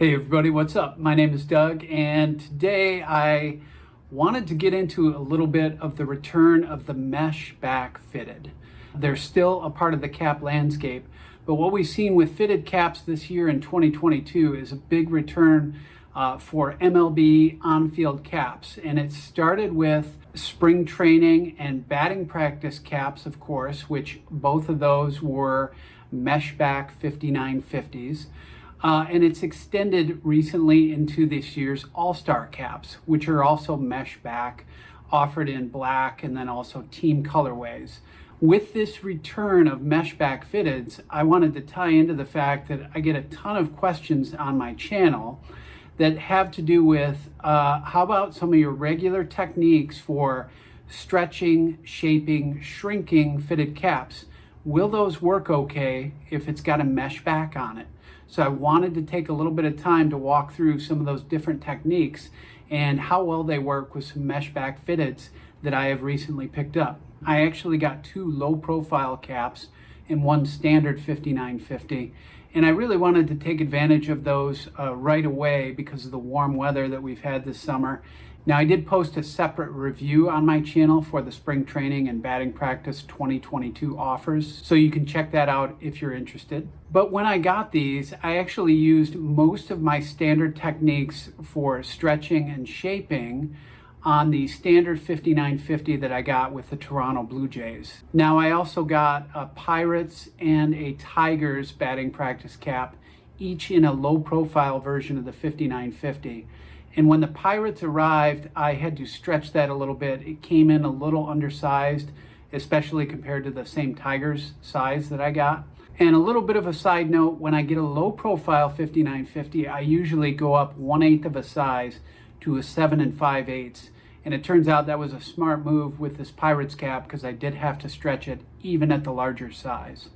Hey everybody, what's up? My name is Doug, and today I wanted to get into a little bit of the return of the mesh back fitted. They're still a part of the cap landscape, but what we've seen with fitted caps this year in 2022 is a big return for MLB on-field caps. And it started with spring training and batting practice caps, of course, which both of those were mesh back 5950s. And it's extended recently into this year's All-Star caps, which are also mesh back, offered in black and then also team colorways. With this return of mesh back fitteds, I wanted to tie into the fact that I get a ton of questions on my channel that have to do with how about some of your regular techniques for stretching, shaping, shrinking fitted caps? Will those work okay if it's got a mesh back on it? So I wanted to take a little bit of time to walk through some of those different techniques and how well they work with some mesh back fitteds that I have recently picked up. I actually got two low profile caps and one standard 5950. And I really wanted to take advantage of those right away because of the warm weather that we've had this summer. Now, I did post a separate review on my channel for the spring training and batting practice 2022 offers, so you can check that out if you're interested. But when I got these, I actually used most of my standard techniques for stretching and shaping on the standard 5950 that I got with the Toronto Blue Jays. Now, I also got a Pirates and a Tigers batting practice cap, each in a low profile version of the 5950. And when the Pirates arrived, I had to stretch that a little bit. It came in a little undersized, especially compared to the same Tigers size that I got. And a little bit of a side note, when I get a low profile 5950, I usually go up 1/8 of a size to a 7 5/8. And it turns out that was a smart move with this Pirates cap because I did have to stretch it even at the larger size.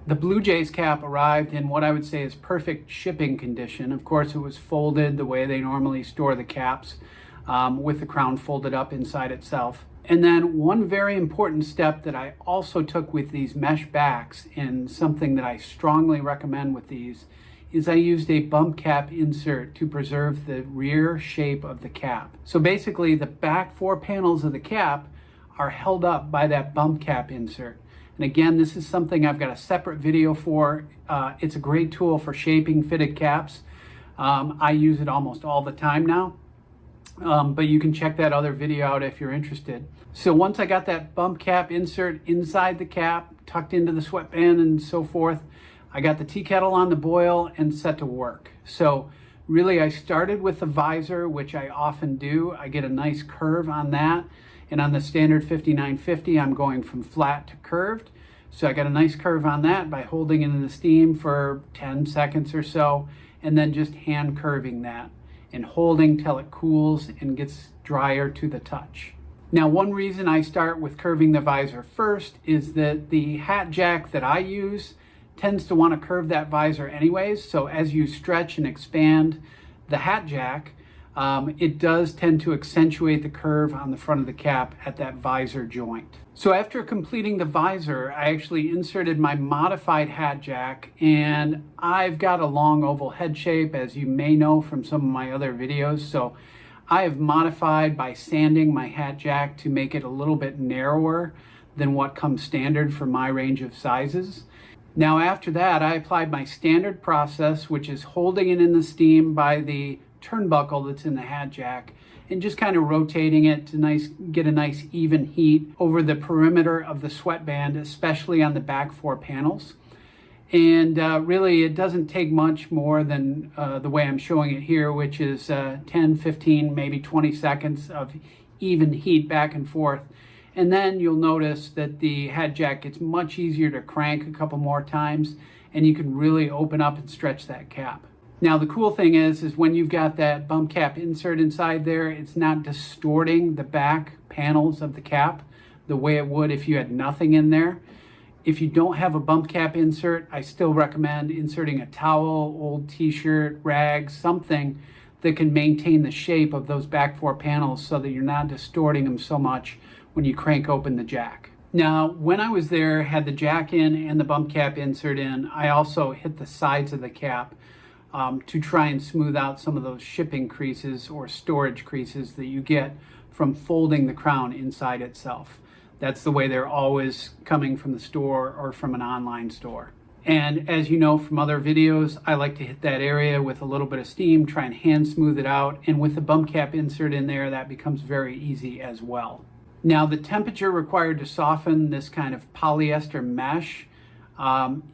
The Blue Jays cap arrived in what I would say is perfect shipping condition. Of course, it was folded the way they normally store the caps, with the crown folded up inside itself. And then one very important step that I also took with these mesh backs, and something that I strongly recommend with these, is I used a bump cap insert to preserve the rear shape of the cap. So basically, the back four panels of the cap are held up by that bump cap insert. And again, this is something I've got a separate video for. It's a great tool for shaping fitted caps. I use it almost all the time now, but you can check that other video out if you're interested. So once I got that bump cap insert inside the cap, tucked into the sweatband and so forth, I got the tea kettle on the boil and set to work. So really, I started with the visor, which I often do. I get a nice curve on that. And on the standard 5950, I'm going from flat to curved. So I got a nice curve on that by holding it in the steam for 10 seconds or so, and then just hand curving that and holding till it cools and gets drier to the touch. Now, one reason I start with curving the visor first is that the hat jack that I use tends to want to curve that visor anyways. So as you stretch and expand the hat jack, it does tend to accentuate the curve on the front of the cap at that visor joint. So after completing the visor, I actually inserted my modified hat jack, and I've got a long oval head shape, as you may know from some of my other videos. So I have modified by sanding my hat jack to make it a little bit narrower than what comes standard for my range of sizes. Now after that, I applied my standard process, which is holding it in the steam by the turnbuckle that's in the hat jack and just kind of rotating it to get a nice even heat over the perimeter of the sweatband, especially on the back four panels. And really, it doesn't take much more than the way I'm showing it here, which is 10, 15, maybe 20 seconds of even heat back and forth. And then you'll notice that the hat jack gets much easier to crank a couple more times, and you can really open up and stretch that cap. Now, the cool thing is when you've got that bump cap insert inside there, it's not distorting the back panels of the cap the way it would if you had nothing in there. If you don't have a bump cap insert, I still recommend inserting a towel, old t-shirt, rag, something that can maintain the shape of those back four panels so that you're not distorting them so much when you crank open the jack. Now, when I was there, had the jack in and the bump cap insert in, I also hit the sides of the cap to try and smooth out some of those shipping creases or storage creases that you get from folding the crown inside itself. That's the way they're always coming from the store or from an online store. And as you know from other videos, I like to hit that area with a little bit of steam, try and hand smooth it out. And with the bump cap insert in there, that becomes very easy as well. Now, the temperature required to soften this kind of polyester mesh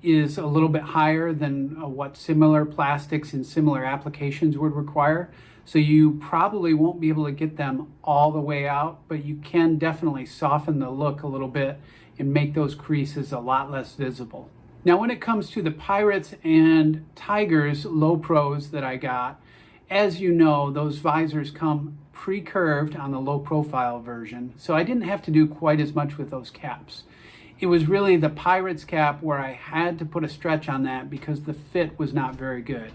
is a little bit higher than what similar plastics in similar applications would require. So you probably won't be able to get them all the way out, but you can definitely soften the look a little bit and make those creases a lot less visible. Now, when it comes to the Pirates and Tigers low pros that I got, as you know, those visors come pre-curved on the low profile version, so I didn't have to do quite as much with those caps. It was really the Pirates cap where I had to put a stretch on that because the fit was not very good.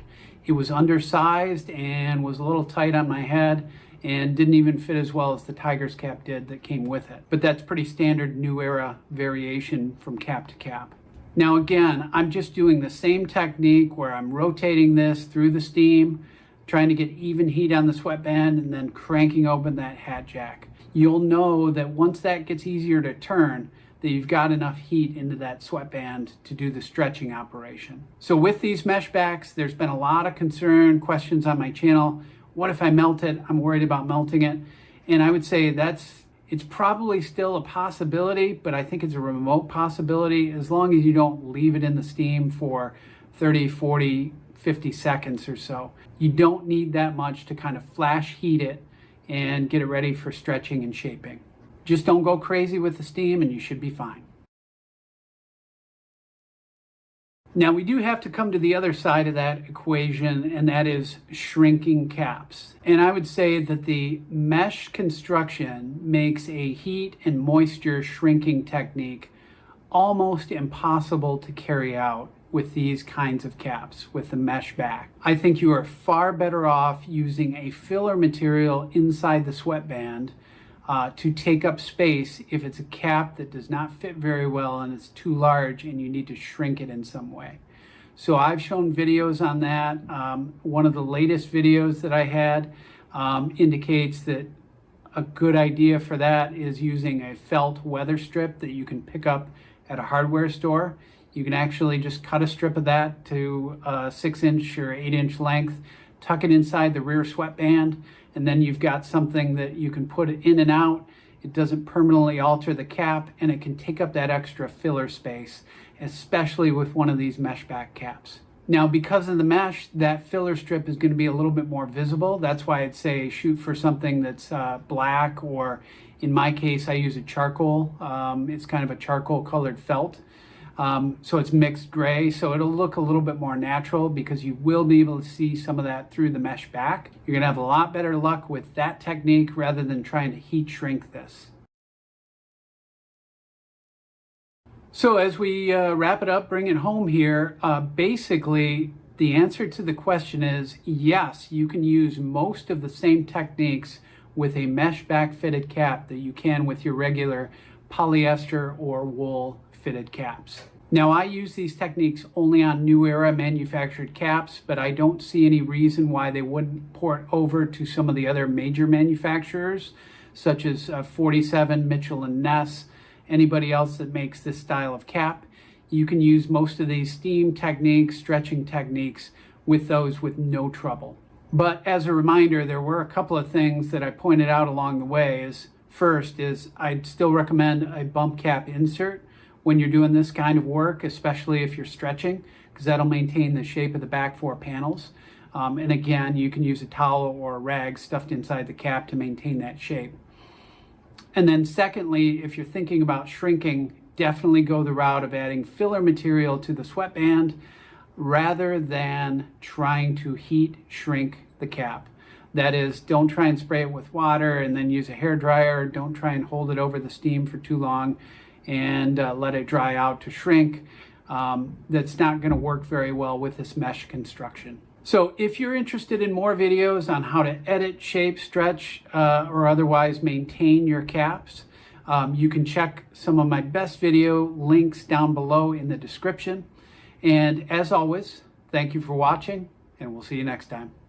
It was undersized and was a little tight on my head and didn't even fit as well as the Tigers cap did that came with it. But that's pretty standard new era variation from cap to cap. Now again, I'm just doing the same technique where I'm rotating this through the steam, trying to get even heat on the sweatband and then cranking open that hat jack. You'll know that once that gets easier to turn, that you've got enough heat into that sweatband to do the stretching operation. So with these mesh backs, there's been a lot of concern, questions on my channel. What if I melt it? I'm worried about melting it. And I would say it's probably still a possibility, but I think it's a remote possibility as long as you don't leave it in the steam for 30, 40, 50 seconds or so. You don't need that much to kind of flash heat it and get it ready for stretching and shaping. Just don't go crazy with the steam and you should be fine. Now we do have to come to the other side of that equation, and that is shrinking caps. And I would say that the mesh construction makes a heat and moisture shrinking technique almost impossible to carry out with these kinds of caps with the mesh back. I think you are far better off using a filler material inside the sweatband to take up space if it's a cap that does not fit very well and it's too large and you need to shrink it in some way. So I've shown videos on that. One of the latest videos that I had indicates that a good idea for that is using a felt weather strip that you can pick up at a hardware store. You can actually just cut a strip of that to a 6-inch or 8-inch length, tuck it inside the rear sweatband, and then you've got something that you can put it in and out. It doesn't permanently alter the cap, and it can take up that extra filler space, especially with one of these mesh back caps. Now, because of the mesh, that filler strip is going to be a little bit more visible. That's why I'd say shoot for something that's black, or in my case, I use a charcoal. It's kind of a charcoal colored felt. So it's mixed gray, so it'll look a little bit more natural because you will be able to see some of that through the mesh back. You're gonna have a lot better luck with that technique rather than trying to heat shrink this. So as we wrap it up, bring it home here, basically the answer to the question is yes, you can use most of the same techniques with a mesh back fitted cap that you can with your regular polyester or wool fitted caps. Now I use these techniques only on new era manufactured caps, but I don't see any reason why they wouldn't port over to some of the other major manufacturers, such as 47, Mitchell & Ness, anybody else that makes this style of cap. You can use most of these steam techniques, stretching techniques with those with no trouble. But as a reminder, there were a couple of things that I pointed out along the way. First is I'd still recommend a bump cap insert when you're doing this kind of work, especially if you're stretching, because that'll maintain the shape of the back four panels. And again, you can use a towel or a rag stuffed inside the cap to maintain that shape. And then secondly, if you're thinking about shrinking, definitely go the route of adding filler material to the sweatband rather than trying to heat shrink the cap. That is, don't try and spray it with water and then use a hair dryer. Don't try and hold it over the steam for too long and let it dry out to shrink. That's not going to work very well with this mesh construction. So if you're interested in more videos on how to edit, shape, stretch, or otherwise maintain your caps, You can check some of my best video links down below in the description. And as always, thank you for watching, and we'll see you next time.